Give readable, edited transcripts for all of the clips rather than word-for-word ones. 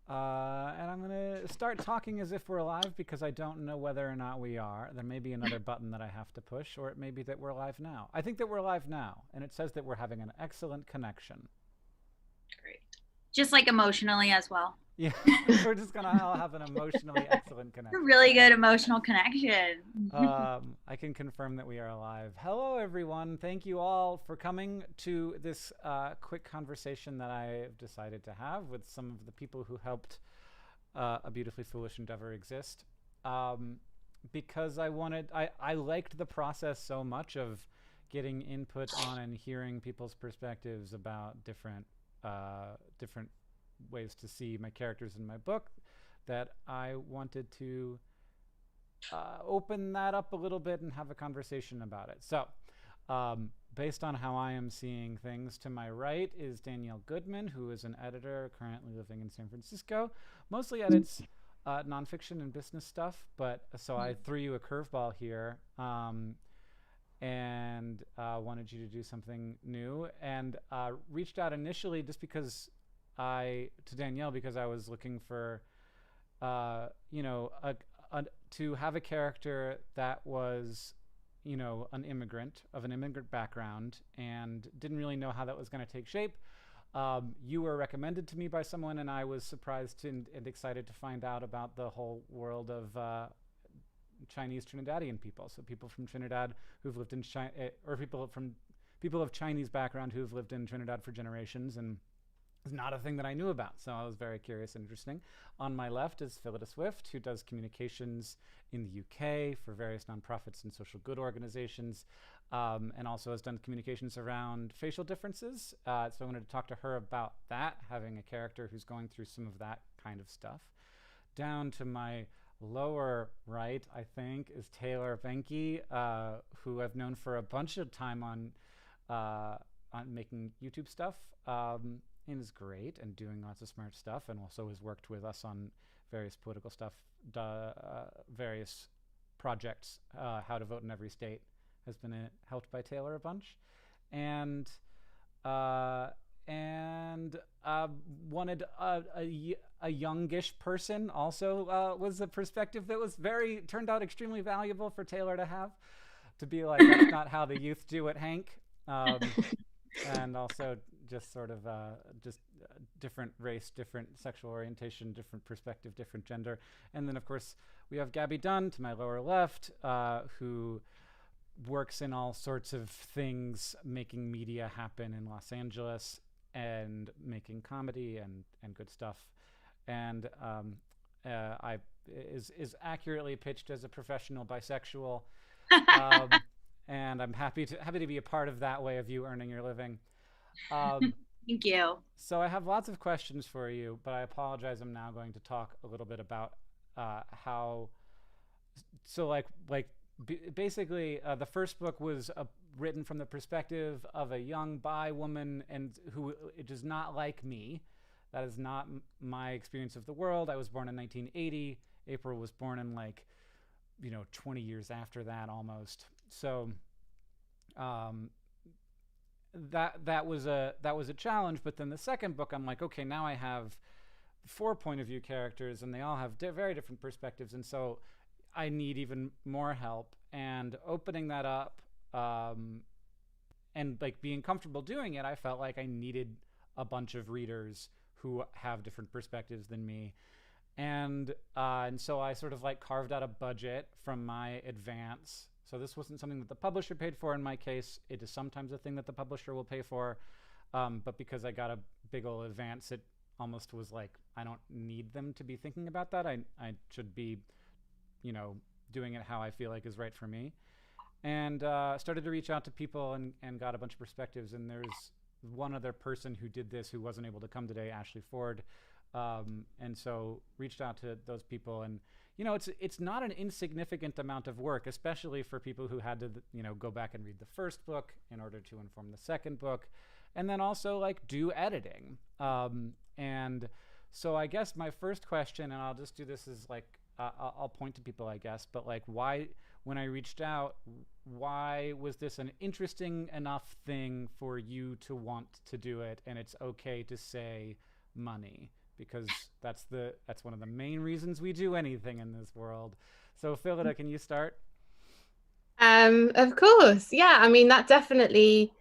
And I'm going to start talking as if we're live because I don't know whether or not we are. There may be another button that I have to push, or it may be that we're live now. I think that we're live now, and it says that we're having an excellent connection. Great. Just like emotionally as well. Yeah, we're just going to all have an emotionally excellent connection. A really good emotional connection. I can confirm that we are live. Hello, everyone. Thank you all for coming to this quick conversation that I've decided to have with some of the people who helped A Beautifully Foolish Endeavor exist. Because I liked the process so much of getting input on and hearing people's perspectives about different ways to see my characters in my book, that I wanted to open that up a little bit and have a conversation about it. So based on how I am seeing things, to my right is Danielle Goodman, who is an editor currently living in San Francisco, mostly edits nonfiction and business stuff, but so I threw you a curveball here and wanted you to do something new, and reached out initially just because to Danielle, because I was looking for to have a character that was an immigrant background, and didn't really know how that was going to take shape. You were recommended to me by someone, and I was surprised and excited to find out about the whole world of Chinese Trinidadian people. So people from Trinidad who've lived in China, or people of Chinese background who've lived in Trinidad for generations, and it's not a thing that I knew about, so I was very curious and interesting. On my left is Phyllida Swift, who does communications in the UK for various nonprofits and social good organizations, and also has done communications around facial differences. So I wanted to talk to her about that, having a character who's going through some of that kind of stuff. Down to my lower right, I think, is Taylor Behnke, who I've known for a bunch of time on making YouTube stuff. And is great and doing lots of smart stuff, and also has worked with us on various political stuff, various projects. How to Vote in Every State has been helped by Taylor a bunch, and wanted a youngish person also was a perspective that was turned out extremely valuable for Taylor to have, to be like, that's not how the youth do it, Hank. And also just sort of different race, different sexual orientation, different perspective, different gender. And then, of course, we have Gaby Dunn to my lower left, who works in all sorts of things, making media happen in Los Angeles and making comedy and good stuff. And is accurately pitched as a professional bisexual. And I'm happy to be a part of that way of you earning your living. Thank you. So I have lots of questions for you, but I apologize. I'm now going to talk a little bit about how. So basically, the first book was written from the perspective of a young bi woman, and who does not like me. That is not my experience of the world. I was born in 1980. April was born in 20 years after that almost. So that was a challenge. But then the second book, I'm like, okay, now I have 4 point of view characters, and they all have very different perspectives, and so I need even more help. And opening that up, and being comfortable doing it, I felt like I needed a bunch of readers who have different perspectives than me. And so I sort of carved out a budget from my advance. So this wasn't something that the publisher paid for in my case. It is sometimes a thing that the publisher will pay for. But because I got a big old advance, it almost was like, I don't need them to be thinking about that. I should be, doing it how I feel like is right for me. And started to reach out to people and got a bunch of perspectives. And there's one other person who did this who wasn't able to come today, Ashley Ford. And so reached out to those people, and it's not an insignificant amount of work, especially for people who had to go back and read the first book in order to inform the second book, and then also do editing. And so I guess my first question, and I'll just do this as I'll point to people, I guess, but why, when I reached out, why was this an interesting enough thing for you to want to do it? And it's okay to say money, because that's one of the main reasons we do anything in this world. So Phyllida, can you start? Of course. Yeah, I mean that definitely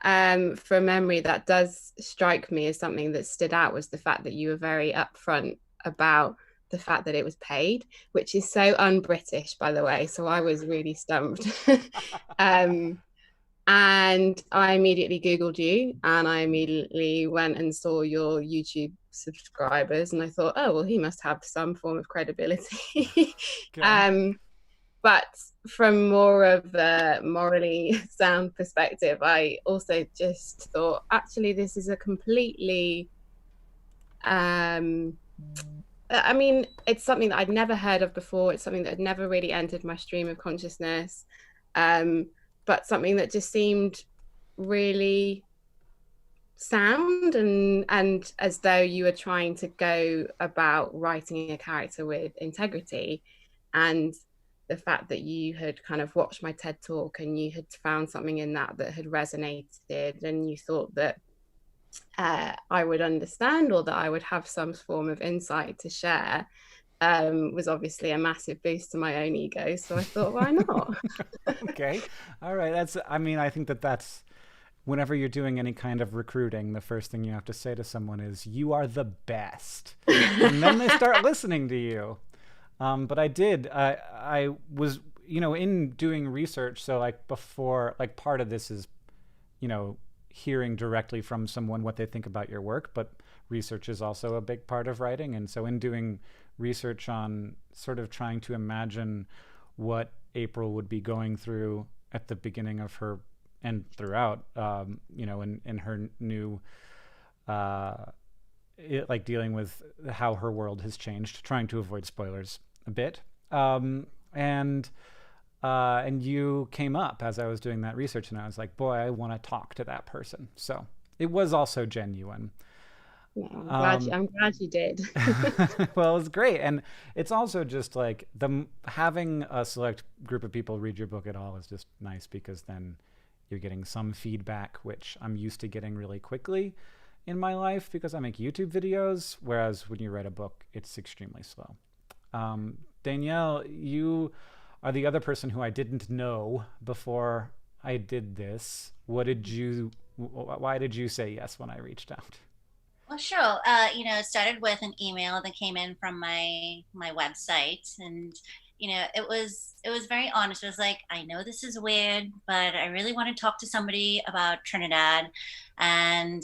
from memory that does strike me as something that stood out was the fact that you were very upfront about the fact that it was paid, which is so un-British, by the way. So I was really stumped. And I immediately Googled you, and I immediately went and saw your YouTube subscribers, and I thought, oh, well, he must have some form of credibility. Okay. But from more of a morally sound perspective, I also just thought, actually, this is a completely, I mean, it's something that I'd never heard of before. It's something that had never really entered my stream of consciousness. But something that just seemed really sound and as though you were trying to go about writing a character with integrity. And the fact that you had kind of watched my TED talk and you had found something in that had resonated, and you thought that I would understand, or that I would have some form of insight to share, was obviously a massive boost to my own ego. So I thought, why not? Okay. All right. I think that's whenever you're doing any kind of recruiting, the first thing you have to say to someone is, you are the best. And then they start listening to you. But I was, in doing research. So like before, like part of this is, hearing directly from someone what they think about your work, but research is also a big part of writing. And so in doing research on sort of trying to imagine what April would be going through at the beginning of her and throughout, in her new, like dealing with how her world has changed, trying to avoid spoilers a bit. And you came up as I was doing that research, and I was like, boy, I want to talk to that person. So it was also genuine. I'm glad you did. Well, it's great. And it's also just like having a select group of people read your book at all is just nice, because then you're getting some feedback, which I'm used to getting really quickly in my life because I make YouTube videos, whereas when you write a book, it's extremely slow. Danielle, you are the other person who I didn't know before I did this. Why did you say yes when I reached out? Well, sure. It started with an email that came in from my website, and it was very honest. It was like, I know this is weird, but I really want to talk to somebody about Trinidad, and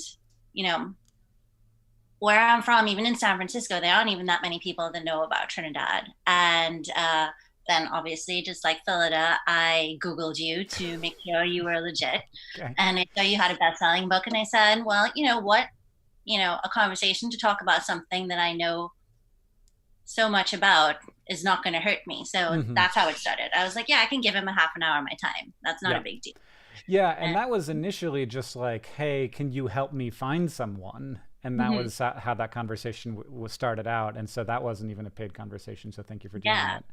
where I'm from, even in San Francisco, there aren't even that many people that know about Trinidad. And then obviously, just like Phyllida, I Googled you to make sure you were legit. Okay. And I saw you had a best-selling book, and I said, well, you know what? A conversation to talk about something that I know so much about is not going to hurt me. So that's how it started. I was like, yeah, I can give him a half an hour of my time. That's not a big deal. Yeah. And that was initially just like, hey, can you help me find someone? And that was how that conversation was started out. And so that wasn't even a paid conversation. So thank you for doing that.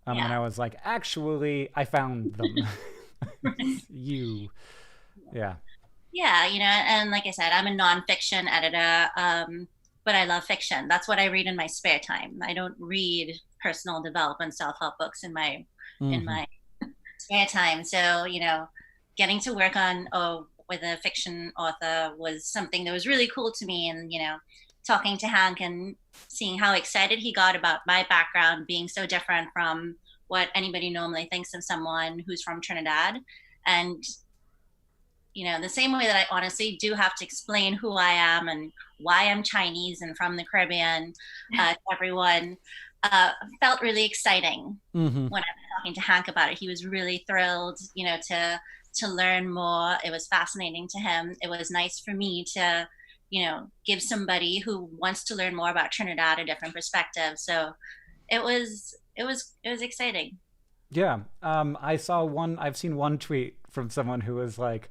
And I was like, actually, I found them. You. Yeah. Yeah, and like I said, I'm a nonfiction editor, but I love fiction. That's what I read in my spare time. I don't read personal development, self-help books in my spare time. So, getting to work on with a fiction author was something that was really cool to me. And, talking to Hank and seeing how excited he got about my background being so different from what anybody normally thinks of someone who's from Trinidad. And the same way that I honestly do have to explain who I am and why I'm Chinese and from the Caribbean to everyone, felt really exciting when I was talking to Hank about it. He was really thrilled, to learn more. It was fascinating to him. It was nice for me to, give somebody who wants to learn more about Trinidad a different perspective. So it was exciting. Yeah. I've seen one tweet from someone who was like,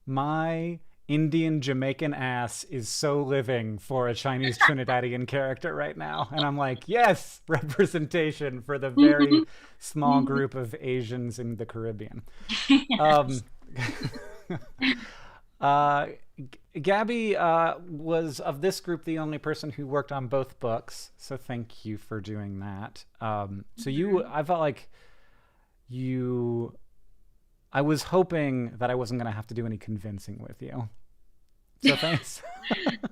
my Indian Jamaican ass is so living for a Chinese Trinidadian character right now. And I'm like, yes, representation for the very small group of Asians in the Caribbean. Gaby was, of this group, the only person who worked on both books. So thank you for doing that. I felt like I was hoping that I wasn't going to have to do any convincing with you. So thanks.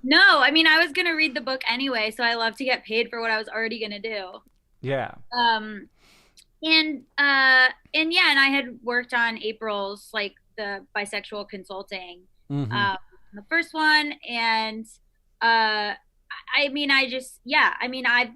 No, I mean, I was going to read the book anyway, so I love to get paid for what I was already going to do. Yeah. And I had worked on April's, like, the bisexual consulting, the first one. And, I've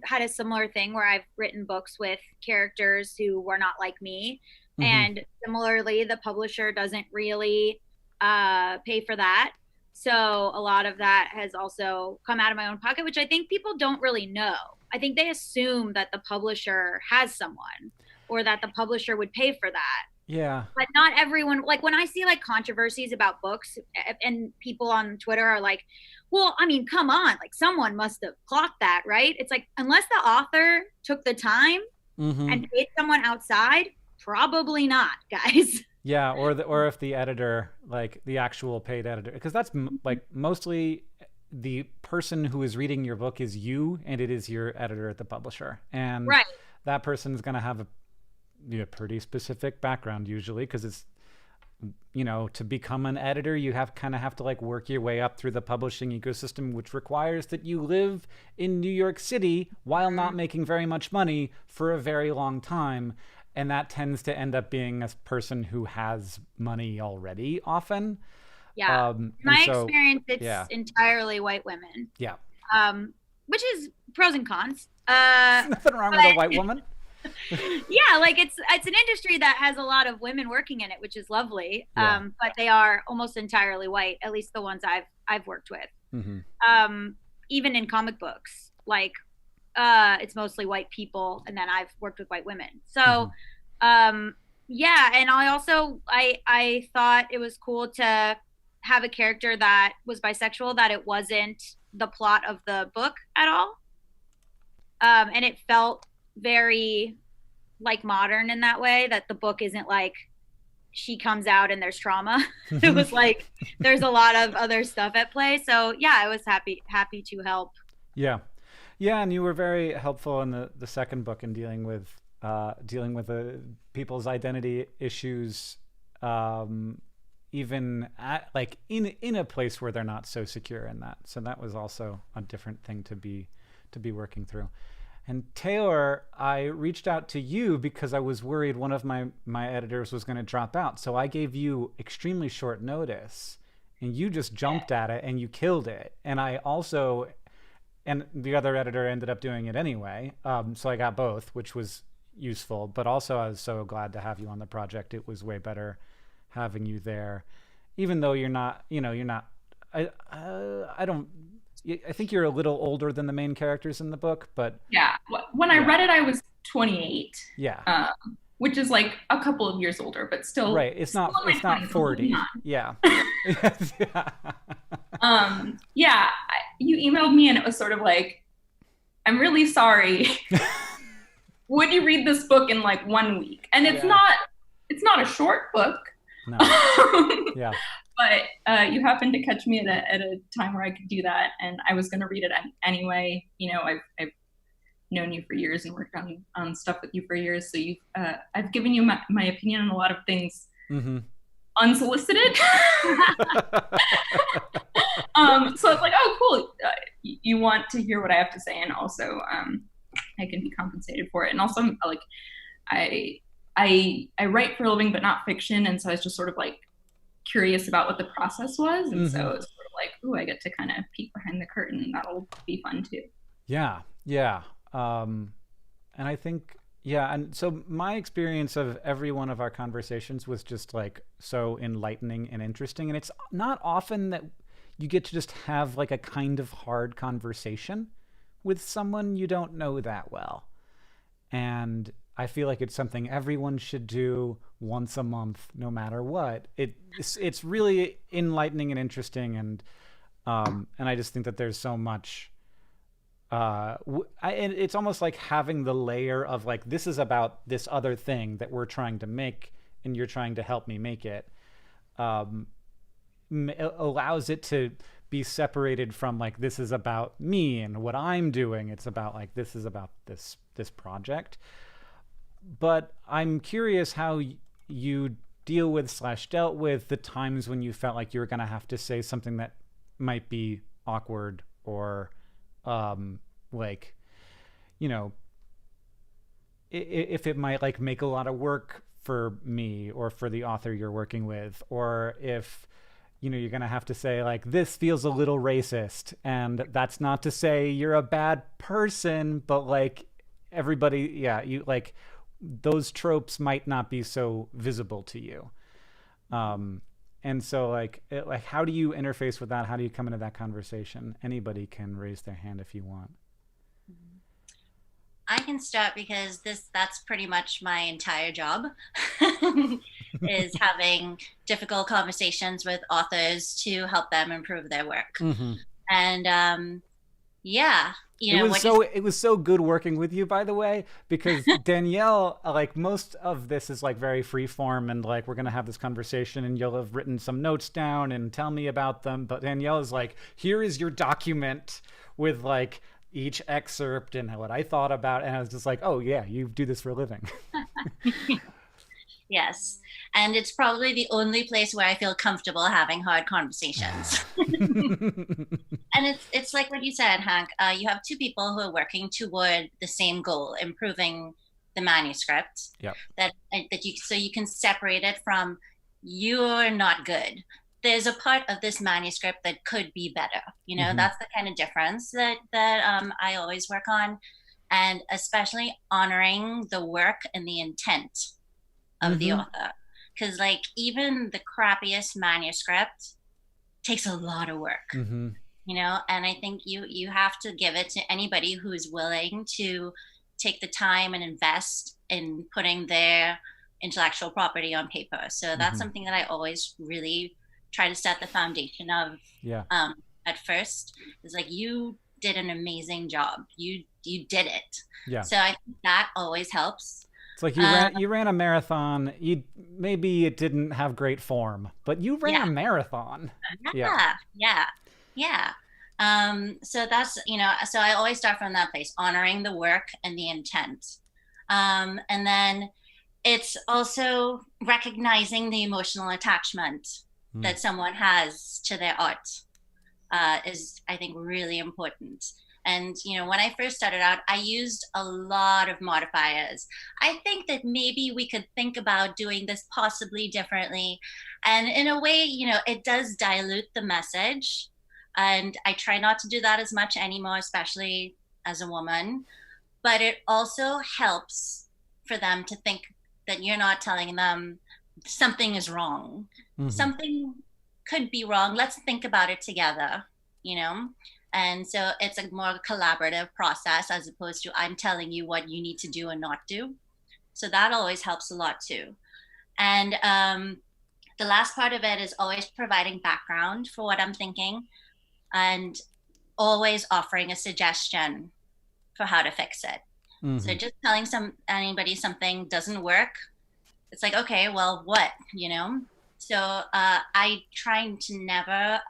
had a similar thing where I've written books with characters who were not like me. And similarly, the publisher doesn't really, pay for that. So a lot of that has also come out of my own pocket, which I think people don't really know. I think they assume that the publisher has someone or that the publisher would pay for that. Yeah. But not everyone, like when I see like controversies about books and people on Twitter are like, well, I mean, come on, like someone must have clocked that, right? It's like, unless the author took the time and paid someone outside, probably not, guys. Yeah, or if the editor, like the actual paid editor, because that's like mostly the person who is reading your book is you, and it is your editor at the publisher, and that person is going to have a pretty specific background usually, because it's, to become an editor, you have to like work your way up through the publishing ecosystem, which requires that you live in New York City while not making very much money for a very long time. And that tends to end up being a person who has money already often. Yeah. My experience, it's entirely white women. Yeah. Which is pros and cons. There's nothing wrong with a white woman. Yeah, like it's an industry that has a lot of women working in it, which is lovely. Yeah. But they are almost entirely white, at least the ones I've worked with. Even in comic books, like it's mostly white people, and then I've worked with white women. So and I thought it was cool to have a character that was bisexual, that it wasn't the plot of the book at all. And it felt very like modern in that way, that the book isn't like she comes out and there's trauma. It was like there's a lot of other stuff at play. So yeah, I was happy to help. Yeah, and you were very helpful in the second book in dealing with people's identity issues, even at like in a place where they're not so secure in that. So that was also a different thing to be working through. And Taylor, I reached out to you because I was worried one of my editors was going to drop out. So I gave you extremely short notice, and you just jumped at it and you killed it. And and the other editor ended up doing it anyway. So I got both, which was useful. But also I was so glad to have you on the project. It was way better having you there, even though you're not. I think you're a little older than the main characters in the book, but yeah. When I read it, I was 28. Yeah. Which is like a couple of years older, but still. Right. It's not 40. Yeah. Yeah. You emailed me and it was sort of like, I'm really sorry. Would you read this book in like 1 week? And it's not a short book. No. Yeah. But you happened to catch me at a time where I could do that, and I was going to read it anyway. I've known you for years and worked on stuff with you for years, so I've given you my opinion on a lot of things unsolicited. So it's like, oh, cool. You want to hear what I have to say, and also I can be compensated for it. And also, like, I write for a living, but not fiction, and so I was just sort of like curious about what the process was, and so it's sort of like, ooh, I get to kind of peek behind the curtain, and that'll be fun too. Yeah. And I think, and so my experience of every one of our conversations was just like so enlightening and interesting, and it's not often that you get to just have like a kind of hard conversation with someone you don't know that well, and I feel like it's something everyone should do once a month, no matter what. It's really enlightening and interesting, and I just think that there's so much. And it's almost like having the layer of like, this is about this other thing that we're trying to make, and you're trying to help me make it. Allows it to be separated from like, this is about me and what I'm doing. It's about like, this is about this project. But I'm curious how you deal with / dealt with the times when you felt like you were going to have to say something that might be awkward or like, you know, if it might like make a lot of work for me or for the author you're working with, or if, you know, you're going to have to say like, this feels a little racist, and that's not to say you're a bad person, but like everybody, yeah, you like those tropes might not be so visible to you. And so like, how do you interface with that? How do you come into that conversation? Anybody can raise their hand if you want. I can start because that's pretty much my entire job is having difficult conversations with authors to help them improve their work. Mm-hmm. And yeah, you know, it was so good working with you, by the way, because Danielle, like most of this is like very free form and like, we're going to have this conversation and you'll have written some notes down and tell me about them. But Danielle is like, here is your document with like each excerpt and what I thought about. And I was just like, oh yeah, you do this for a living. Yes. And it's probably the only place where I feel comfortable having hard conversations. And it's like what you said, Hank, you have two people who are working toward the same goal, improving the manuscript. Yep. So you can separate it from, you're not good. There's a part of this manuscript that could be better. You know, that's the kind of difference that I always work on. And especially honoring the work and the intent of the author. Because like even the crappiest manuscript takes a lot of work, you know, and I think you have to give it to anybody who's willing to take the time and invest in putting their intellectual property on paper. So that's something that I always really try to set the foundation of at first. Is like, you did an amazing job. You did it. Yeah. So I think that always helps. It's like you ran a marathon. Maybe it didn't have great form, but you ran a marathon. Yeah. So that's, you know, so I always start from that place, honoring the work and the intent. And then it's also recognizing the emotional attachment that someone has to their art is, I think, really important. And, you know, when I first started out, I used a lot of modifiers. I think that maybe we could think about doing this possibly differently. And in a way, you know, it does dilute the message. And I try not to do that as much anymore, especially as a woman. But it also helps for them to think that you're not telling them something is wrong. Something could be wrong. Let's think about it together, you know? And so it's a more collaborative process as opposed to I'm telling you what you need to do and not do. So that always helps a lot too. And the last part of it is always providing background for what I'm thinking and always offering a suggestion for how to fix it. So just telling anybody something doesn't work, it's like, okay, well, what, you know? So I try to never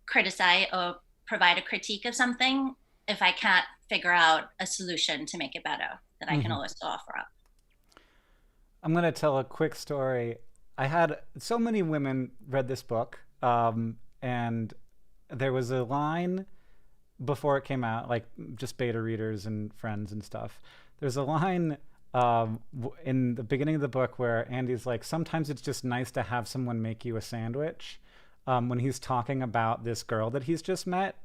criticize or provide a critique of something if I can't figure out a solution to make it better that I can always offer up. I'm going to tell a quick story. I had so many women read this book, and there was a line before it came out, like just beta readers and friends and stuff. There's a line in the beginning of the book where Andy's like, sometimes it's just nice to have someone make you a sandwich, when he's talking about this girl that he's just met.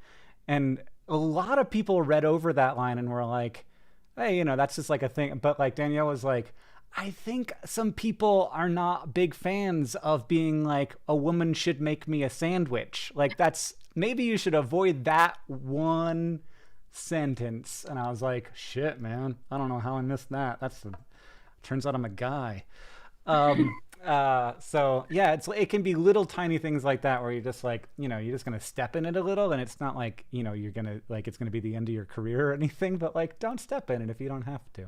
And a lot of people read over that line and were like, hey, you know, that's just like a thing. But like Danielle was like, I think some people are not big fans of being like, a woman should make me a sandwich. Like, that's, maybe you should avoid that one sentence. And I was like, shit, man, I don't know how I missed that. Turns out I'm a guy. So yeah, it can be little tiny things like that where you're just like, you know, you're just going to step in it a little, and it's not like, you know, you're going to like, it's going to be the end of your career or anything, but like, don't step in it if you don't have to.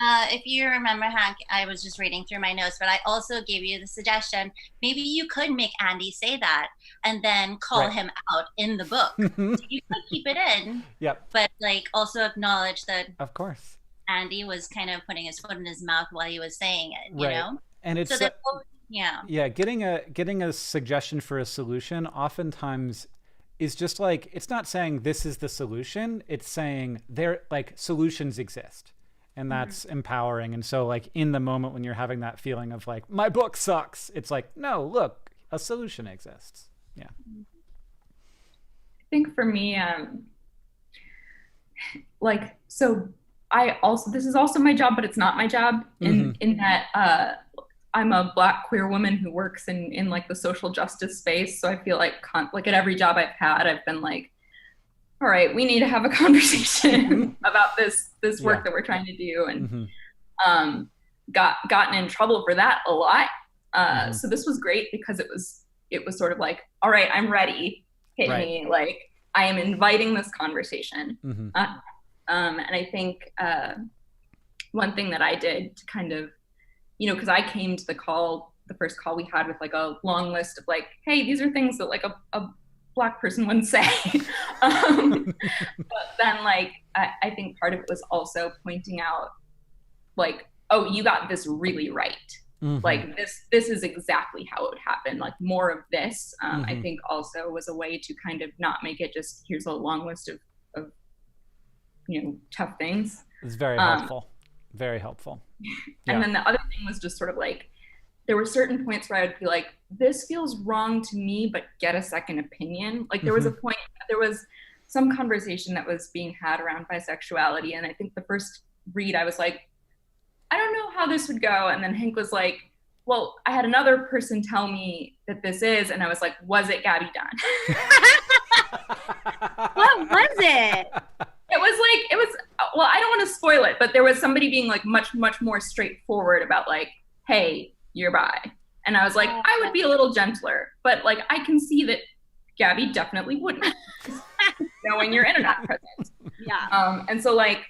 If you remember, Hank, I was just reading through my notes, but I also gave you the suggestion. Maybe you could make Andy say that and then call him out in the book. So you could keep it in, but like also acknowledge that, of course, Andy was kind of putting his foot in his mouth while he was saying it. You know, and it's so that, getting a suggestion for a solution oftentimes is just like, it's not saying this is the solution. It's saying there, like, solutions exist. And that's empowering. And so, like, in the moment when you're having that feeling of like, my book sucks, it's like, no, look, a solution exists. Yeah. I think for me, like, so this is also my job, but it's not my job in that I'm a Black queer woman who works in like the social justice space. So I feel like at every job I've had, I've been like, all right, we need to have a conversation about this work that we're trying to do, and gotten in trouble for that a lot. So this was great because it was sort of like, all right, I'm ready. Hit me. Like, I am inviting this conversation. And I think one thing that I did to kind of, you know, because I came to the first call we had with like a long list of like, hey, these are things that like a Black person wouldn't say. But then like, I think part of it was also pointing out like, oh, you got this really right. Like this is exactly how it would happen. Like more of this, I think also was a way to kind of not make it just, here's a long list of you know, tough things. It's very helpful. Very helpful. And then the other thing was just sort of like, there were certain points where I would be like, this feels wrong to me, but get a second opinion. Like there was a point, there was some conversation that was being had around bisexuality. And I think the first read, I was like, I don't know how this would go. And then Hank was like, well, I had another person tell me that this is, and I was like, was it Gaby Dunn? What was it? It was, well, I don't want to spoil it, but there was somebody being like much, much more straightforward about like, hey, you're bi. And I was like, I would be a little gentler, but like, I can see that Gaby definitely wouldn't, knowing your internet presence. Yeah. And so like,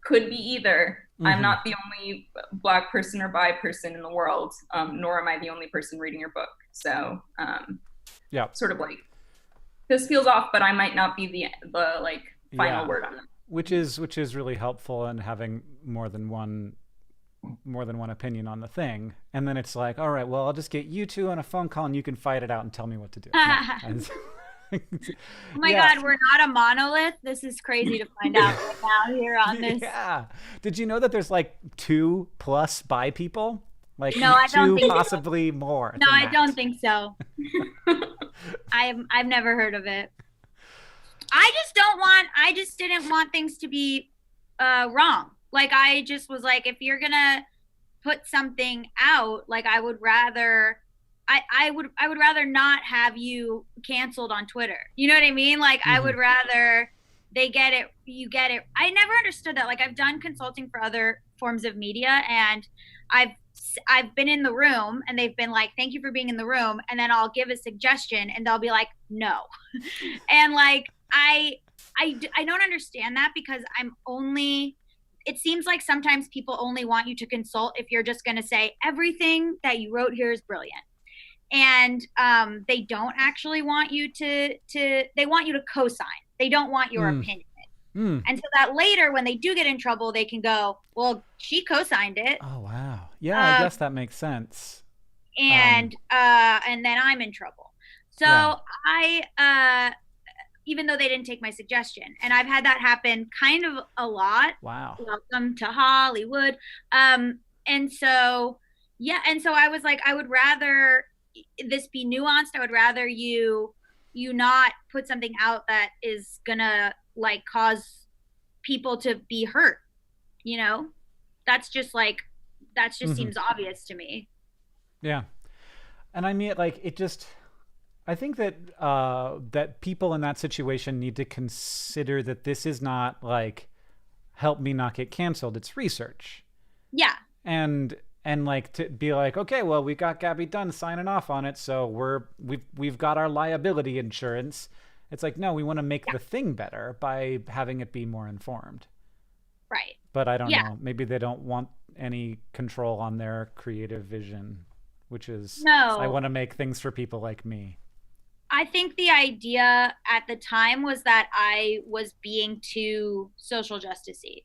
could be either. I'm not the only Black person or bi person in the world, nor am I the only person reading your book. So sort of like, this feels off, but I might not be the like final word on it. Which is really helpful in having more than one opinion on the thing. And then it's like, all right, well, I'll just get you two on a phone call and you can fight it out and tell me what to do. Oh my God, we're not a monolith. This is crazy to find out right now here on this. Yeah. Did you know that there's like 2+ bi people? Like no, I don't think possibly more. No, I don't think so. I've never heard of it. I just didn't want things to be wrong. Like I just was like, if you're gonna put something out, like I would rather not have you canceled on Twitter. You know what I mean? Like I would rather they get it, you get it. I never understood that. Like I've done consulting for other forms of media, and I've been in the room and they've been like, thank you for being in the room. And then I'll give a suggestion and they'll be like, no. And like, I don't understand that, because it seems like sometimes people only want you to consult if you're just going to say everything that you wrote here is brilliant. And they don't actually want you they want you to co-sign. They don't want your opinion. And so that later when they do get in trouble, they can go, well, she co-signed it. Oh, wow. Yeah, I guess that makes sense. And then I'm in trouble. So I, even though they didn't take my suggestion, and I've had that happen kind of a lot. Wow. Welcome to Hollywood. And so I was like, I would rather this be nuanced. I would rather you not put something out that is gonna like cause people to be hurt, you know? That just seems obvious to me. Yeah. And I mean, like, I think that that people in that situation need to consider that this is not like, help me not get canceled. It's research. Yeah. And like to be like, okay, well, we got Gaby Dunn signing off on it, so we've got our liability insurance. It's like, no, we want to make the thing better by having it be more informed. Right. but I don't know. Maybe they don't want any control on their creative vision, which is, I want to make things for people like me. I think the idea at the time was that I was being too social justice-y,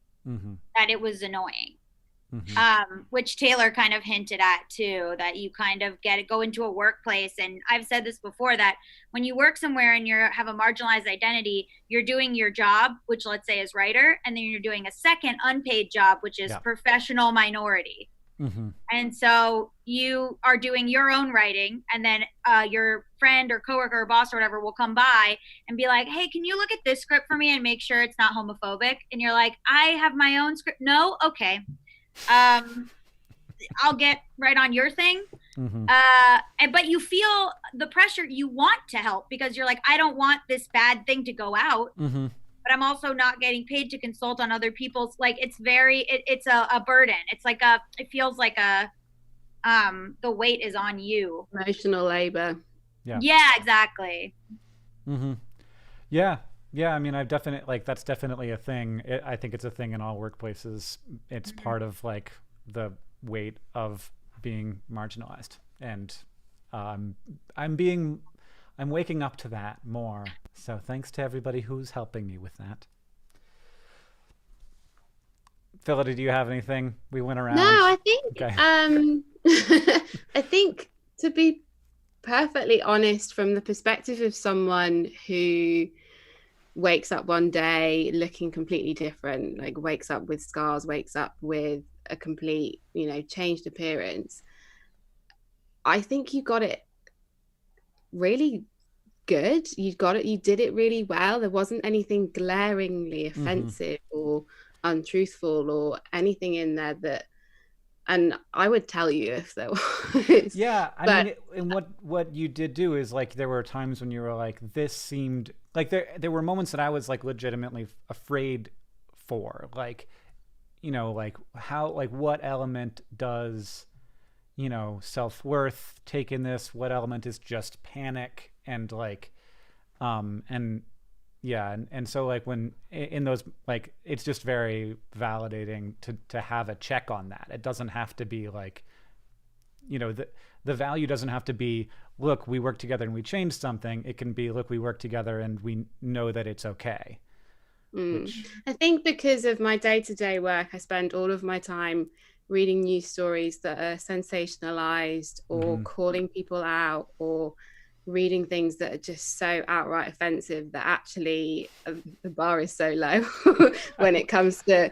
that it was annoying. Which Taylor kind of hinted at too, that you kind of go into a workplace, and I've said this before, that when you work somewhere and you have a marginalized identity, you're doing your job, which let's say is writer, and then you're doing a second unpaid job, which is professional minority. And so you are doing your own writing, and then your friend or coworker or boss or whatever will come by and be like, hey, can you look at this script for me and make sure it's not homophobic? And you're like, I have my own script. No? Okay. I'll get right on your thing. But you feel the pressure. You want to help because you're like, I don't want this bad thing to go out, but I'm also not getting paid to consult on other people's, like, it's very, it's a burden. It's like it feels like the weight is on you. Emotional labor. Yeah, exactly. Yeah, I mean, I've definitely, like, that's definitely a thing. I think it's a thing in all workplaces. It's part of, like, the weight of being marginalized. And I'm waking up to that more. So thanks to everybody who's helping me with that. Phyllida, do you have anything? We went around. No, I think, I think, to be perfectly honest, from the perspective of someone who wakes up one day looking completely different, like wakes up with scars, wakes up with a complete, changed appearance, I think you got it really good. You did it really well. There wasn't anything glaringly offensive or untruthful or anything in there that, and I would tell you if there was. Yeah, I mean, and what you did do is, like, there were times when you were like, this seemed like there were moments that I was, like, legitimately afraid for, like, like how, like, what element does, self-worth take in this? What element is just panic? And, like, and yeah, and so, like, when in those, like, it's just very validating to have a check on that. It doesn't have to be like, the value doesn't have to be, look, we work together and we changed something. It can be, look, we work together and we know that it's okay. I think because of my day-to-day work, I spend all of my time reading news stories that are sensationalized or calling people out, or reading things that are just so outright offensive that actually the bar is so low when it comes to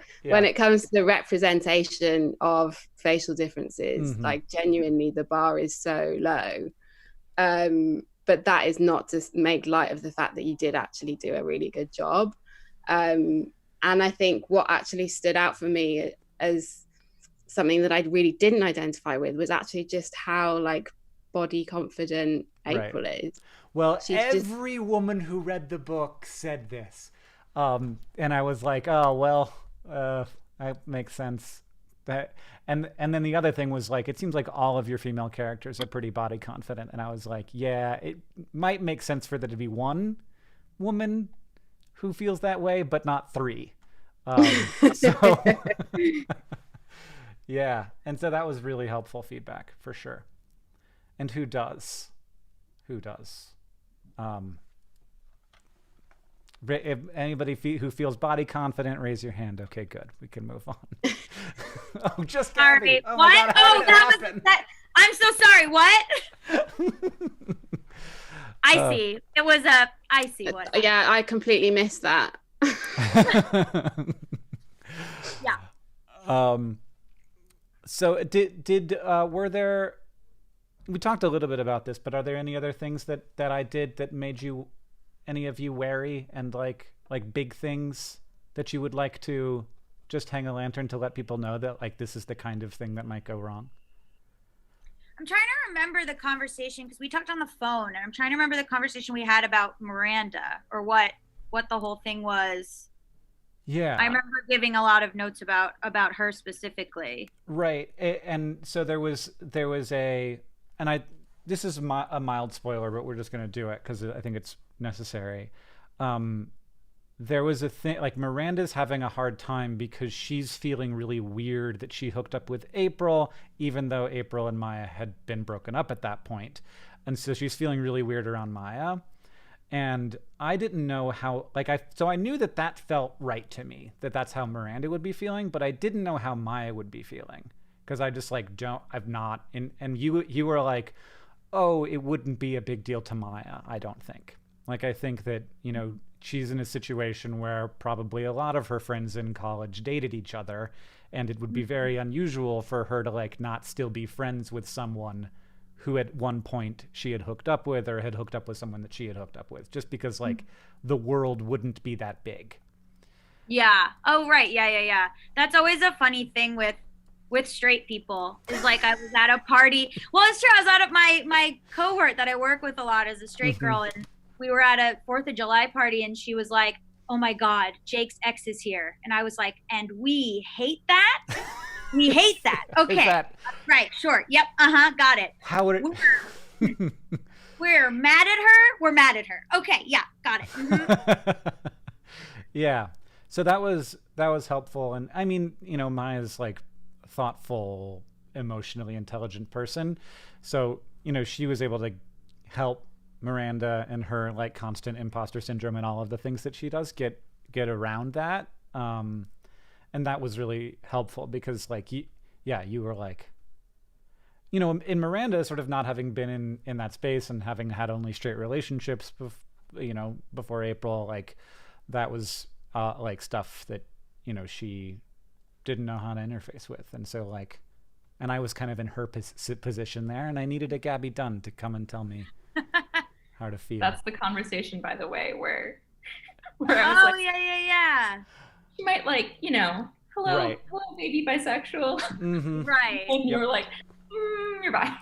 representation of facial differences. Like, genuinely, the bar is so low. But that is not to make light of the fact that you did actually do a really good job. And I think what actually stood out for me as something that I really didn't identify with was actually just how, like, body confident April is. Well, every woman who read the book said this, and I was like, oh well, that makes sense. That and then the other thing was, like, it seems like all of your female characters are pretty body confident, and I was like, yeah, it might make sense for there to be one woman who feels that way, but not three. So yeah, and so that was really helpful feedback for sure. And who does? If anybody who feels body confident, raise your hand. Okay, good. We can move on. Oh, just Gaby. Oh, what? That. I'm so sorry. What? I see. It was I see what. Yeah, I completely missed that. Yeah. So did were there? We talked a little bit about this, but are there any other things that I did that made any of you wary, and like big things that you would like to just hang a lantern to let people know that, like, this is the kind of thing that might go wrong? I'm trying to remember the conversation, because we talked on the phone, and I'm trying to remember the conversation we had about Miranda, or what the whole thing was. Yeah, I remember giving a lot of notes about her specifically. Right, and so there was a. And this is a mild spoiler, but we're just going to do it because I think it's necessary. there was a thing like Miranda's having a hard time because she's feeling really weird that she hooked up with April, even though April and Maya had been broken up at that point. And so she's feeling really weird around Maya. And I didn't know how, so I knew that felt right to me, that's how Miranda would be feeling, but I didn't know how Maya would be feeling. Because I just and you were like, oh, it wouldn't be a big deal to Maya, I don't think. Like, I think that, she's in a situation where probably a lot of her friends in college dated each other, and it would be very unusual for her to not still be friends with someone who at one point she had hooked up with, or had hooked up with someone that she had hooked up with, just because the world wouldn't be that big. Yeah. Oh, right. Yeah. That's always a funny thing with straight people, is I was at a party. Well, it's true. I was out of my cohort that I work with a lot as a straight girl, and we were at a 4th of July party, and she was like, oh my God, Jake's ex is here. And I was like, and we hate that? We hate that. Okay. Right. Sure. Yep. Got it. How would it... We're mad at her. We're mad at her. Okay. Yeah. Got it. Mm-hmm. Yeah. So that was helpful. And I mean, Maya's thoughtful, emotionally intelligent person. So, she was able to help Miranda and her constant imposter syndrome and all of the things that she does get around that. And that was really helpful because you were in Miranda sort of not having been in that space and having had only straight relationships, before April, that was stuff that, she didn't know how to interface with. And so and I was kind of in her position there, and I needed a Gaby Dunn to come and tell me how to feel. That's the conversation, by the way, where I was yeah. You might hello, right. Hello, baby bisexual. Mm-hmm. Right. And you were like, you're bi.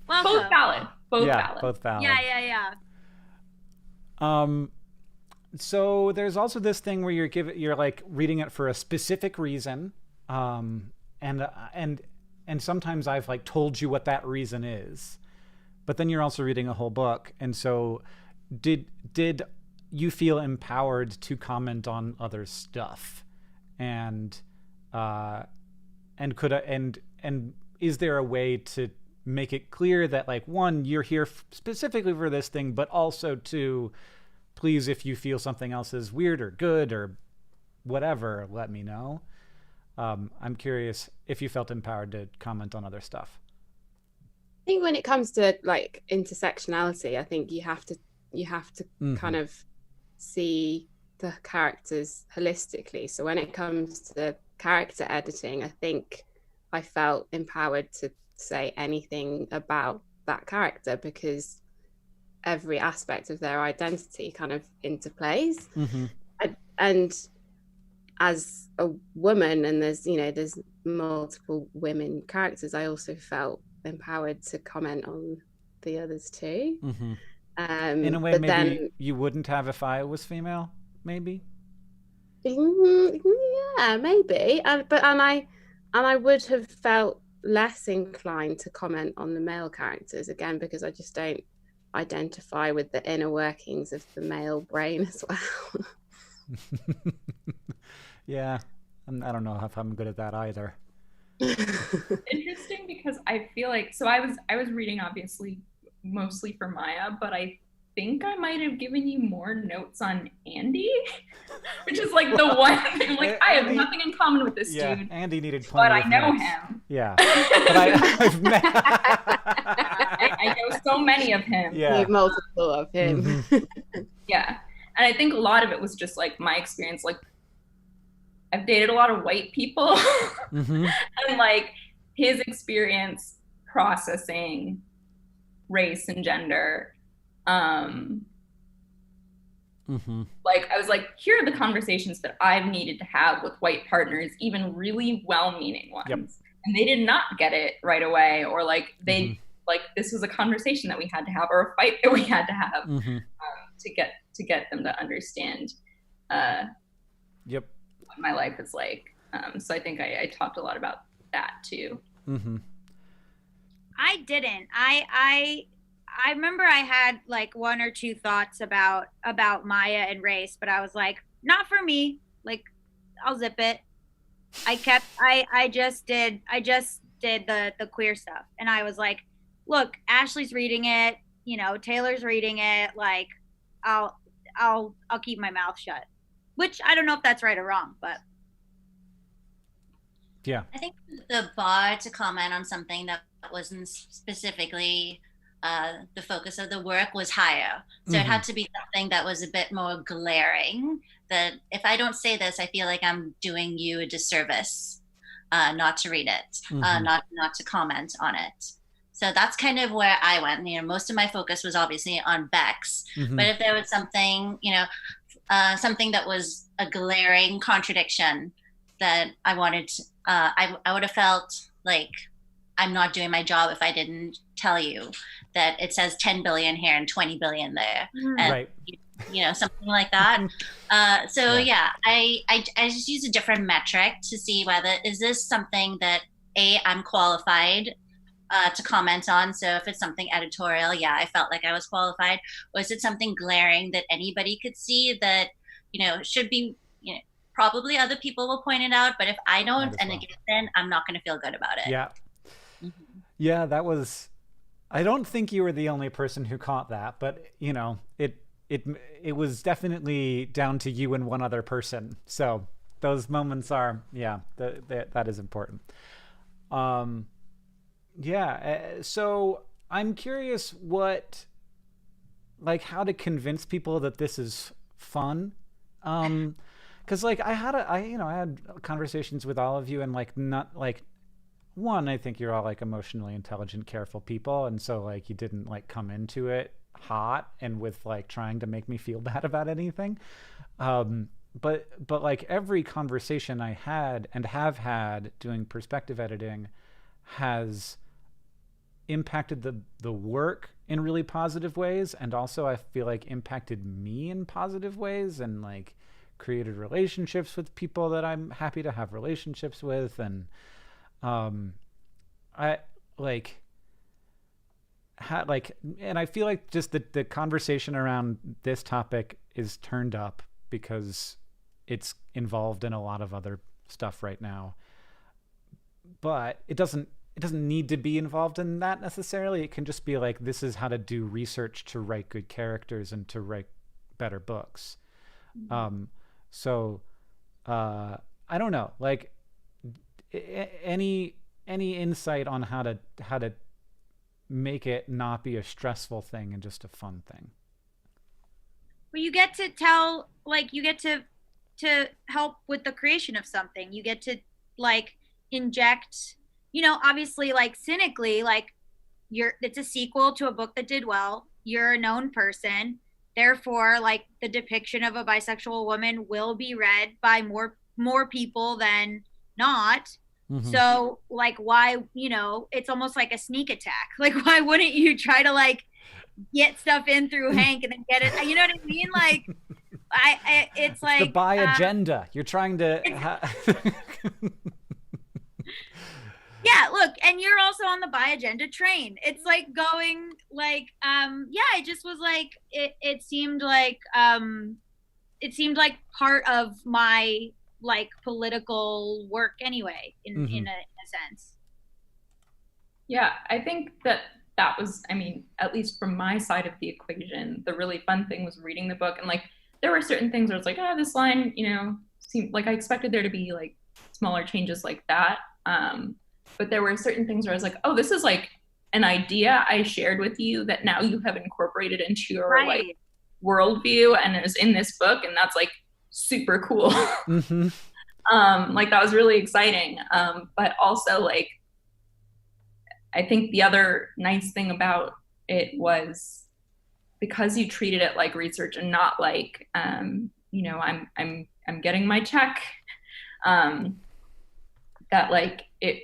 Both valid. Both valid. Yeah. So there's also this thing where you're reading it for a specific reason, and sometimes I've told you what that reason is, but then you're also reading a whole book, and so did you feel empowered to comment on other stuff, and is there a way to make it clear that one, you're here specifically for this thing, but also two, please, if you feel something else is weird or good or whatever, let me know. I'm curious if you felt empowered to comment on other stuff. I think when it comes to intersectionality, I think you have to Mm-hmm. kind of see the characters holistically. So when it comes to character editing, I think I felt empowered to say anything about that character because every aspect of their identity kind of interplays. Mm-hmm. And as a woman, and there's multiple women characters, I also felt empowered to comment on the others too. Mm-hmm. In a way, maybe then, you wouldn't have if I was female, maybe. Yeah, maybe. And I would have felt less inclined to comment on the male characters again because I just don't identify with the inner workings of the male brain as well. Yeah, I don't know if I'm good at that either. Interesting because I feel so I was reading obviously mostly for Maya, but I think I might have given you more notes on Andy, which is the one thing I have nothing in common with this dude. Andy needed but I know notes. him. Yeah, but I've met. I know so many of him. Yeah, multiple of him. Mm-hmm. Yeah, and I think a lot of it was just my experience. I've dated a lot of white people, mm-hmm. and his experience processing race and gender. Mm-hmm. I was here are the conversations that I've needed to have with white partners, even really well-meaning ones. Yep. And they did not get it right away, or they mm-hmm. This was a conversation that we had to have, or a fight that we had to have mm-hmm. to get them to understand yep. what my life is like. So I think I talked a lot about that too. Mm-hmm. I didn't. I remember I had like one or two thoughts about Maya and race, but I was like, not for me. Like, I'll zip it. I just did the queer stuff, and I was like, look, Ashley's reading it, you know, Taylor's reading it, like, I'll keep my mouth shut. Which I don't know if that's right or wrong, but yeah. I think the bar to comment on something that wasn't specifically the focus of the work was higher. So it had to be something that was a bit more glaring, that if I don't say this, I feel like I'm doing you a disservice not to read it, not to comment on it. So that's kind of where I went. You know, most of my focus was obviously on Bex, but if there was something, you know, something that was a glaring contradiction that I wanted to, I would have felt like I'm not doing my job if I didn't tell you that it says 10 billion here and 20 billion there. And, right. You know, something like that. So yeah, I just use a different metric to see whether, is this something that I'm qualified to comment on. So if it's something editorial, yeah, I felt like I was qualified. Or is it something glaring that anybody could see that, you know, should be, you know, probably other people will point it out, but if I don't and it gets in, I'm not going to feel good about it. Yeah. Yeah, that was, I don't think you were the only person who caught that, but you know, it was definitely down to you and one other person. So those moments are, yeah, that is important. So I'm curious how to convince people that this is fun. Cause like I had conversations with all of you, and like, not like, one, I think you're all like emotionally intelligent, careful people. And so like, you didn't like come into it hot and with like trying to make me feel bad about anything. But like every conversation I had and have had doing perspective editing has impacted the work in really positive ways. And also I feel like impacted me in positive ways, and like created relationships with people that I'm happy to have relationships with. And I feel like just the conversation around this topic is turned up because it's involved in a lot of other stuff right now, but it doesn't need to be involved in that necessarily. It can just be like, this is how to do research to write good characters and to write better books. So I don't know, like any insight on how to make it not be a stressful thing and just a fun thing? Well, you get to tell, like, you get to help with the creation of something. You get to like inject, you know, obviously, like, cynically, like, it's a sequel to a book that did well. You're a known person. Therefore, like, the depiction of a bisexual woman will be read by more people than not. So like, why, you know, it's almost like a sneak attack. Like, why wouldn't you try to like get stuff in through Hank and then get it? You know what I mean? Like, it's like the buy agenda. You're trying to. Yeah, look, and you're also on the buy agenda train. It's like going like, it just was like, it seemed like part of my like political work anyway, in a sense. Yeah, I think that was, I mean, at least from my side of the equation, the really fun thing was reading the book. And like, there were certain things where it's like, oh, this line, you know, seemed like I expected there to be like smaller changes like that. But there were certain things where I was like, oh, this is like an idea I shared with you that now you have incorporated into your like worldview, and it was in this book, and that's like super cool. Like, that was really exciting. But also, like, I think the other nice thing about it was, because you treated it like research and not like, you know, I'm getting my check, that like it,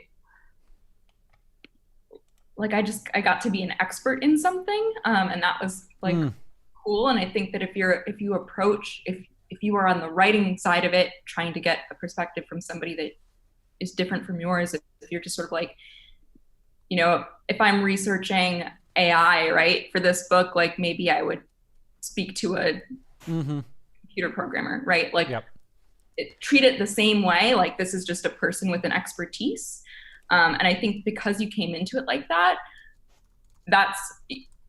like, I got to be an expert in something, and that was like cool. And I think that if you are on the writing side of it, trying to get a perspective from somebody that is different from yours, if you're just sort of like, you know, if I'm researching AI, right? For this book, like maybe I would speak to a computer programmer, right? Like treat it the same way. Like this is just a person with an expertise. And I think because you came into it like that, that's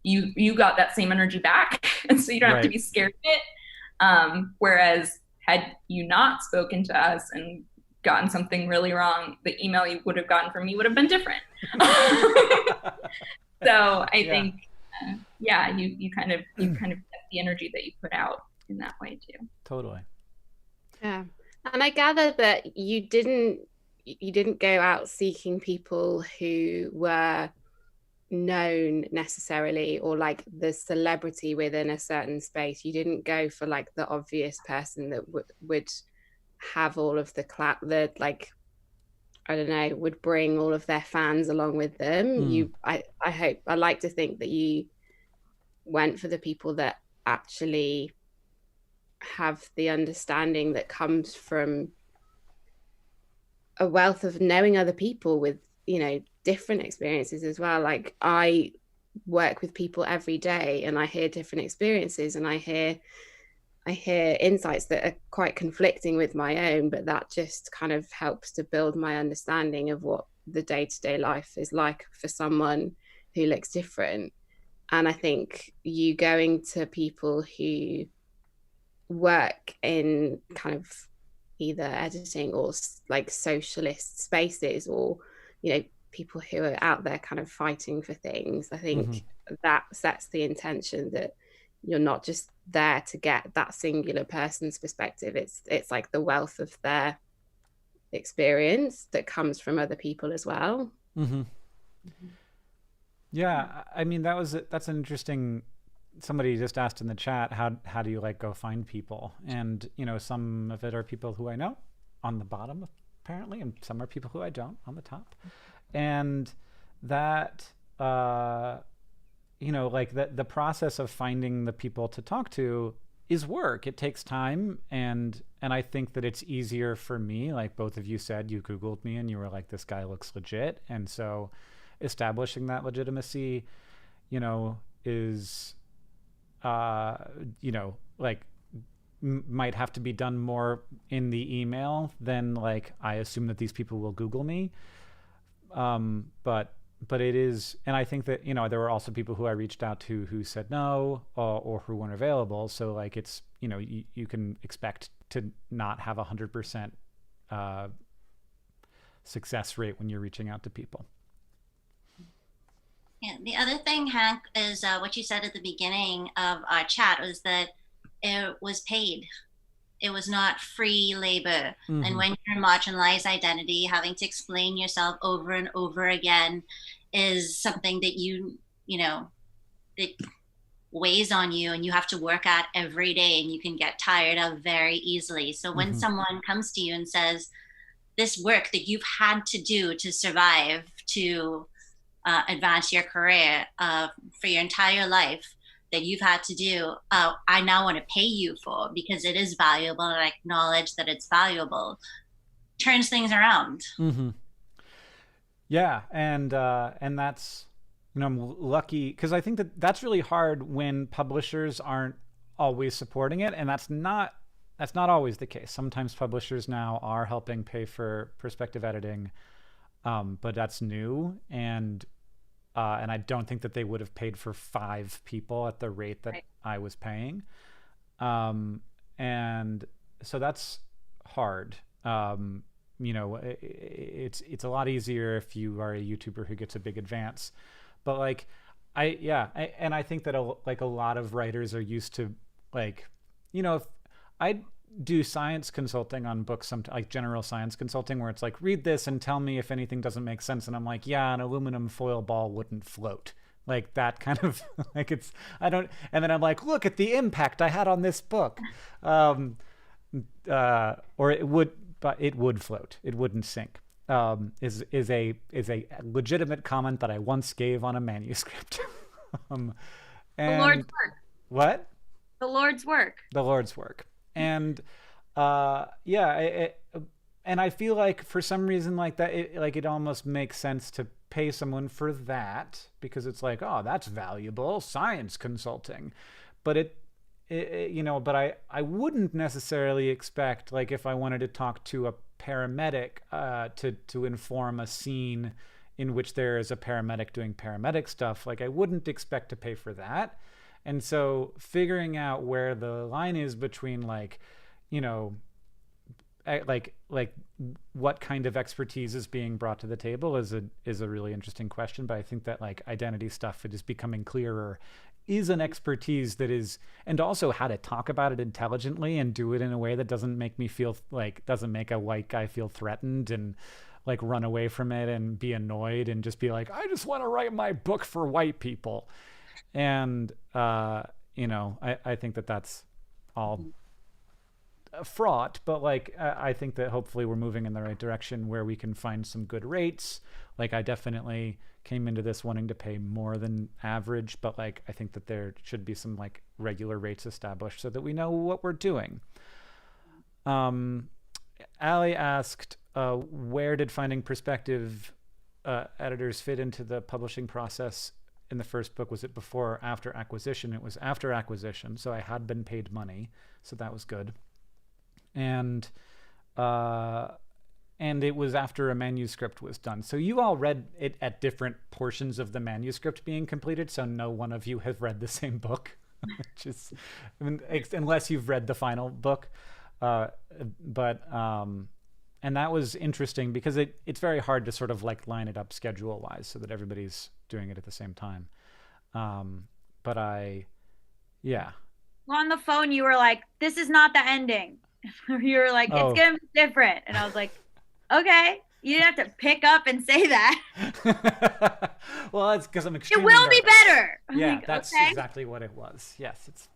you got that same energy back. And so you don't have to be scared of it. Whereas had you not spoken to us and gotten something really wrong, the email you would have gotten from me would have been different. So I think, you kind of get the energy that you put out in that way too. Totally. Yeah, and I gather that you didn't go out seeking people who were known necessarily, or like the celebrity within a certain space. You didn't go for like the obvious person that would have all of the like, I don't know, would bring all of their fans along with them. I like to think that you went for the people that actually have the understanding that comes from a wealth of knowing other people with, you know, different experiences as well. Like I work with people every day and I hear different experiences and I hear insights that are quite conflicting with my own, but that just kind of helps to build my understanding of what the day-to-day life is like for someone who looks different. And I think you going to people who work in kind of either editing or like socialist spaces, or, you know, people who are out there kind of fighting for things, I think that sets the intention that you're not just there to get that singular person's perspective. It's like the wealth of their experience that comes from other people as well. Yeah, I mean, that's an interesting. Somebody just asked in the chat, how do you like go find people? And, you know, some of it are people who I know on the bottom apparently, and some are people who I don't on the top. And that, you know, like the process of finding the people to talk to is work. It takes time. And I think that it's easier for me, like both of you said, you Googled me and you were like, this guy looks legit. And so establishing that legitimacy, you know, is, you know, like might have to be done more in the email than like, I assume that these people will Google me. But it is, and I think that, you know, there were also people who I reached out to who said no, or who weren't available. So like, it's, you know, you can expect to not have 100% success rate when you're reaching out to people. Yeah, the other thing, Hank, is what you said at the beginning of our chat was that it was paid. It was not free labor. And when you're in marginalized identity, having to explain yourself over and over again is something that you know, that weighs on you and you have to work at every day and you can get tired of very easily. So when someone comes to you and says, this work that you've had to do to survive, to advance your career for your entire life, that you've had to do, I now want to pay you for because it is valuable and I acknowledge that it's valuable, turns things around. Yeah, and that's, you know, I'm lucky because I think that that's really hard when publishers aren't always supporting it, and that's not always the case. Sometimes publishers now are helping pay for perspective editing, but that's new, and I don't think that they would have paid for 5 people at the rate that I was paying. And so that's hard. You know, it's a lot easier if you are a YouTuber who gets a big advance. But like, I think that a lot of writers are used to, like, you know, if I do science consulting on books, like general science consulting, where it's like, read this and tell me if anything doesn't make sense, and I'm like, yeah, an aluminum foil ball wouldn't float, like that kind of like, it's, I don't, and then I'm like, look at the impact I had on this book, or it would, but it would float, it wouldn't sink, is a legitimate comment that I once gave on a manuscript. And the Lord's work. What? The Lord's work. The Lord's work. And and I feel like for some reason like that, it almost makes sense to pay someone for that, because it's like, oh, that's valuable science consulting. But but I wouldn't necessarily expect, like, if I wanted to talk to a paramedic to inform a scene in which there is a paramedic doing paramedic stuff, like, I wouldn't expect to pay for that. And so figuring out where the line is between, like, like what kind of expertise is being brought to the table is a really interesting question. But I think that, like, identity stuff, it is becoming clearer, is an expertise that is, and also how to talk about it intelligently and do it in a way that doesn't make me feel like, doesn't make a white guy feel threatened and like run away from it and be annoyed and just be like, I just want to write my book for white people. And, I think that that's all fraught, but like, I think that hopefully we're moving in the right direction where we can find some good rates. Like, I definitely came into this wanting to pay more than average, but like, I think that there should be some like regular rates established so that we know what we're doing. Allie asked, where did finding perspective editors fit into the publishing process in the first book? Was it before or after acquisition? It was after acquisition, so I had been paid money, so that was good. And it was after a manuscript was done. So you all read it at different portions of the manuscript being completed, so no one of you has read the same book, which is, I mean, unless you've read the final book. And that was interesting because it's very hard to sort of like line it up schedule-wise so that everybody's doing it at the same time. Yeah. Well, on the phone, you were like, this is not the ending. You were like, it's going to be different. And I was like, okay, you didn't have to pick up and say that. Well, it's because I'm extremely It will nervous. Be better. Yeah, like, that's okay. exactly what it was. Yes, it's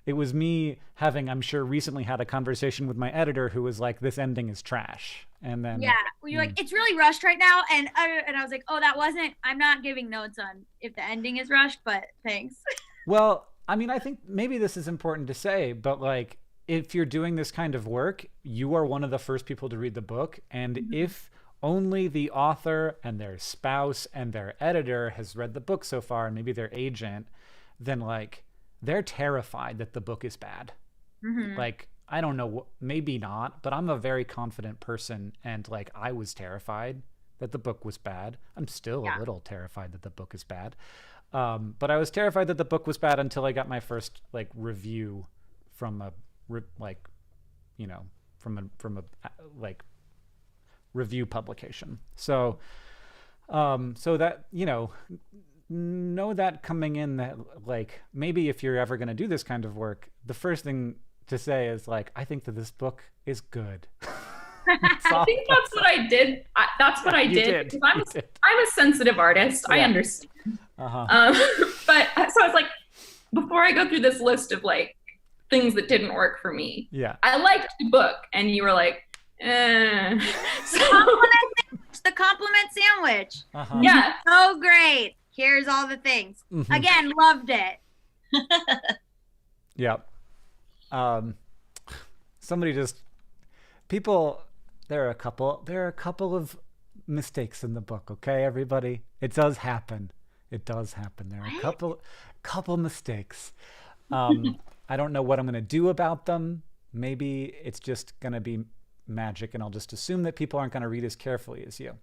it was me having, I'm sure, recently had a conversation with my editor who was like, this ending is trash. And then you're like, it's really rushed right now. And I was like, oh, I'm not giving notes on if the ending is rushed, but thanks. Well, I mean, I think maybe this is important to say, but like, if you're doing this kind of work, you are one of the first people to read the book. And if only the author and their spouse and their editor has read the book so far, and maybe their agent, then like, they're terrified that the book is bad. Like, I don't know, maybe not, but I'm a very confident person. And like, I was terrified that the book was bad. I'm still a little terrified that the book is bad. But I was terrified that the book was bad until I got my first like review from a review publication. So that, know that coming in, that like, maybe if you're ever going to do this kind of work, the first thing to say is like, I think that this book is good. I think that's what I did. That's what I did. Because I'm a sensitive artist. Yeah. I understand. But so I was like, before I go through this list of like things that didn't work for me, I liked the book, and you were like, eh. The compliment sandwich. Yeah. So great. Here's all the things. Again, loved it. Yep. There are a couple of mistakes in the book, okay, everybody? It does happen. There are a couple mistakes. I don't know what I'm going to do about them. Maybe it's just going to be magic, and I'll just assume that people aren't going to read as carefully as you.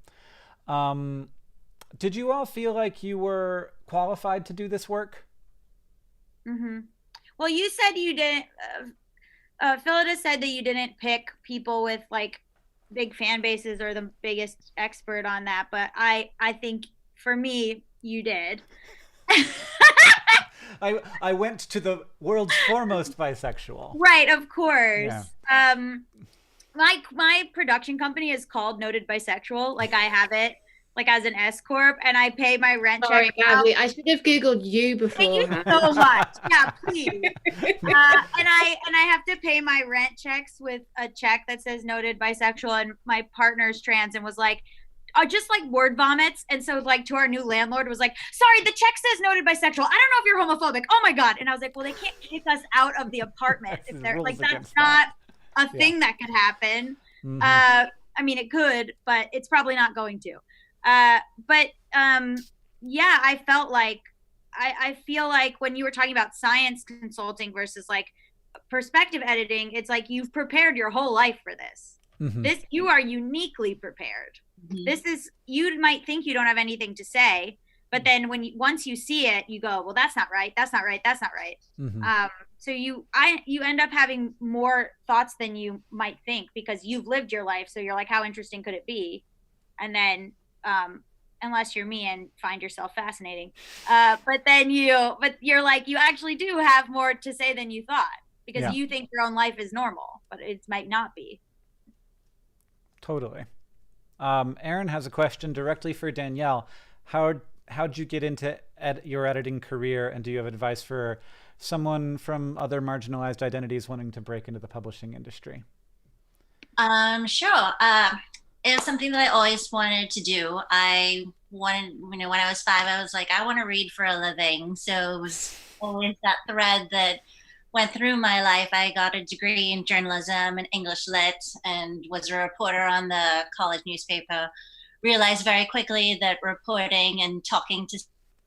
Did you all feel like you were qualified to do this work? Well, you said you didn't. Phyllida said that you didn't pick people with like big fan bases or the biggest expert on that, but I think for me, you did. I went to the world's foremost bisexual. Right, of course. Yeah. My production company is called Noted Bisexual. Like, I have it like as an S corp, and I pay my rent check. Gaby, I should have Googled you before. Thank you so much. Yeah, please. And I have to pay my rent checks with a check that says Noted Bisexual, and my partner's trans, and was like, just like word vomits. And so like to our new landlord was like, sorry, the check says Noted Bisexual. I don't know if you're homophobic. Oh my God. And I was like, well, they can't kick us out of the apartment if they're like, that's not a thing that could happen. Mm-hmm. I mean, it could, but it's probably not going to. Yeah, I felt like, I feel like when you were talking about science consulting versus like perspective editing, it's like you've prepared your whole life for this. Mm-hmm. This, you are uniquely prepared. This is, you might think you don't have anything to say, but then once you see it, you go, well, that's not right. That's not right. That's not right. Mm-hmm. So you end up having more thoughts than you might think because you've lived your life. So you're like, how interesting could it be? And then, unless you're me and find yourself fascinating, but you're like, you actually do have more to say than you thought because you think your own life is normal, but it might not be. Totally. Aaron has a question directly for Danielle. How'd you get into your editing career, and do you have advice for someone from other marginalized identities wanting to break into the publishing industry? Sure. It was something that I always wanted to do. I wanted, when I was 5, I was like, I want to read for a living. So it was always that thread that went through my life. I got a degree in journalism and English lit and was a reporter on the college newspaper. Realized very quickly that reporting and talking to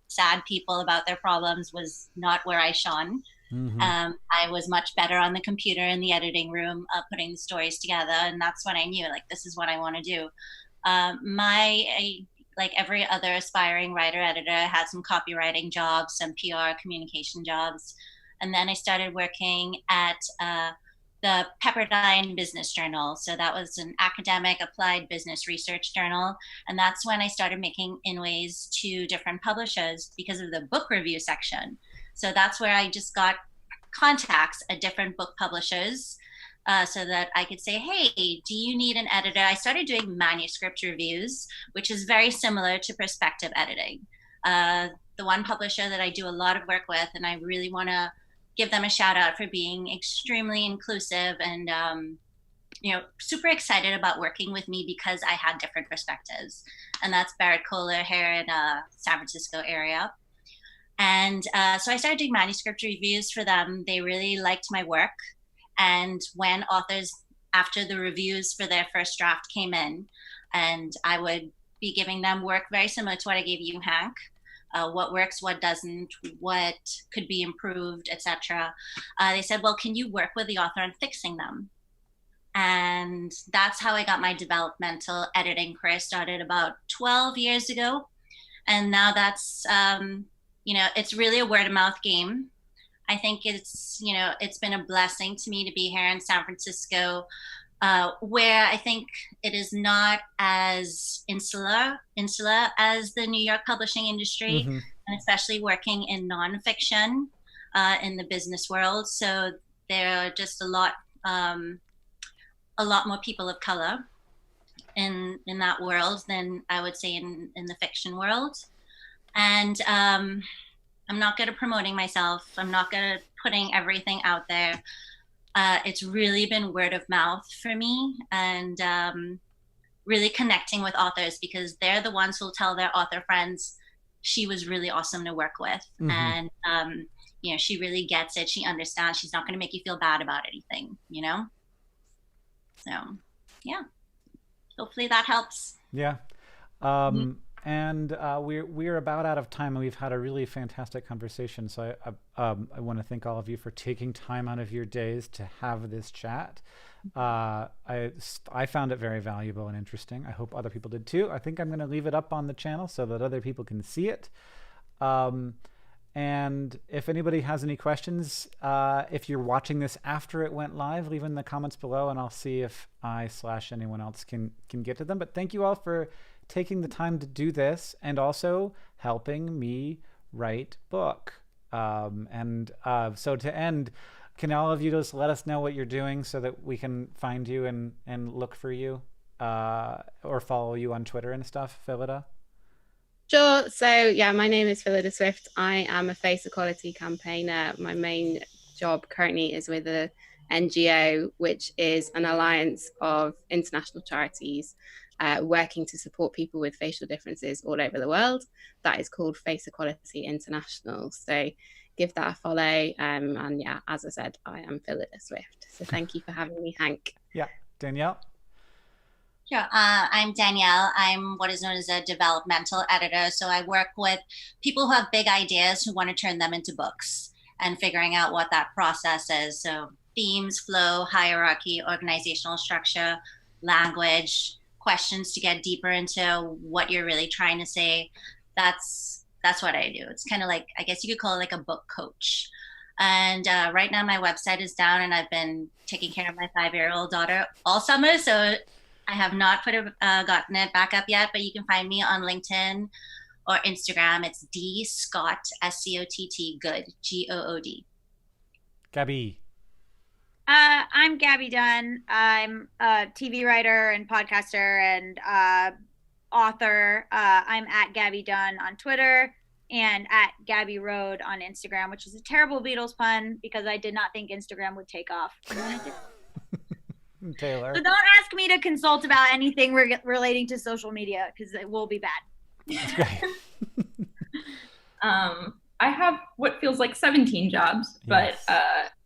sad people about their problems was not where I shone. Mm-hmm. I was much better on the computer in the editing room, putting the stories together. And that's when I knew, like, this is what I want to do. Like every other aspiring writer, editor, I had some copywriting jobs, some PR communication jobs. And then I started working at the Pepperdine Business Journal. So that was an academic applied business research journal. And that's when I started making inways to different publishers because of the book review section. So that's where I just got contacts at different book publishers so that I could say, hey, do you need an editor? I started doing manuscript reviews, which is very similar to perspective editing. The one publisher that I do a lot of work with, and I really want to give them a shout out for being extremely inclusive and super excited about working with me because I had different perspectives. And that's Barrett Kohler here in San Francisco area. And so I started doing manuscript reviews for them. They really liked my work. And when authors, after the reviews for their first draft came in, and I would be giving them work very similar to what I gave you, Hank, what works, what doesn't, what could be improved, etc. They said, well, can you work with the author on fixing them? And that's how I got my developmental editing career started about 12 years ago. And now that's, it's really a word of mouth game. I think it's been a blessing to me to be here in San Francisco, where I think it is not as insular as the New York publishing industry, Mm-hmm. and especially working in nonfiction in the business world. So there are just a lot more people of color in that world than I would say in the fiction world. And I'm not good at promoting myself. I'm not good at putting everything out there. It's really been word of mouth for me, and really connecting with authors because they're the ones who'll tell their author friends, she was really awesome to work with. Mm-hmm. And, she really gets it. She understands. She's not going to make you feel bad about anything, So, yeah, hopefully that helps. Yeah. Mm-hmm. And we're about out of time, and we've had a really fantastic conversation. So I want to thank all of you for taking time out of your days to have this chat. I found it very valuable and interesting. I hope other people did too. I think I'm going to leave it up on the channel so that other people can see it. And if anybody has any questions, if you're watching this after it went live, leave in the comments below, and I'll see if I/anyone else can get to them. But thank you all for taking the time to do this and also helping me write book. So to end, can all of you just let us know what you're doing so that we can find you and look for you or follow you on Twitter and stuff, Phyllida? Sure. So yeah, my name is Phyllida Swift. I am a face equality campaigner. My main job currently is with a NGO, which is an alliance of international charities working to support people with facial differences all over the world. That is called Face Equality International. So give that a follow. And yeah, as I said, I am Phyllida Swift. So thank you for having me, Hank. Yeah. Danielle? Sure. I'm Danielle. I'm what is known as a developmental editor. So I work with people who have big ideas who want to turn them into books and figuring out what that process is. So themes, flow, hierarchy, organizational structure, language, questions to get deeper into what you're really trying to say. That's what I do. It's kind of like, I guess you could call it like a book coach. And right now my website is down, and I've been taking care of my 5-year-old daughter all summer. So I have not gotten it back up yet, but you can find me on LinkedIn or Instagram. It's D Scott, SCOTT, good, GOOD. Gaby. I'm Gaby Dunn. I'm a TV writer and podcaster and author. I'm at Gaby Dunn on Twitter and at Gabby Road on Instagram, which is a terrible Beatles pun because I did not think Instagram would take off. Taylor. So don't ask me to consult about anything relating to social media because it will be bad. That's great. I have what feels like 17 jobs, but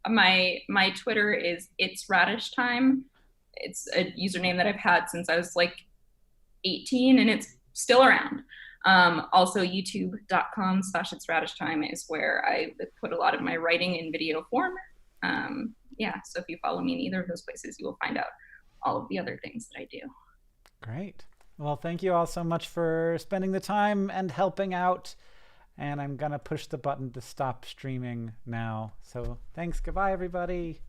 my Twitter is It's Radish Time. It's a username that I've had since I was like 18, and it's still around. Also, youtube.com/It's Radish Time is where I put a lot of my writing in video form. So if you follow me in either of those places, you will find out all of the other things that I do. Great. Well, thank you all so much for spending the time and helping out. And I'm going to push the button to stop streaming now. So thanks. Goodbye, everybody.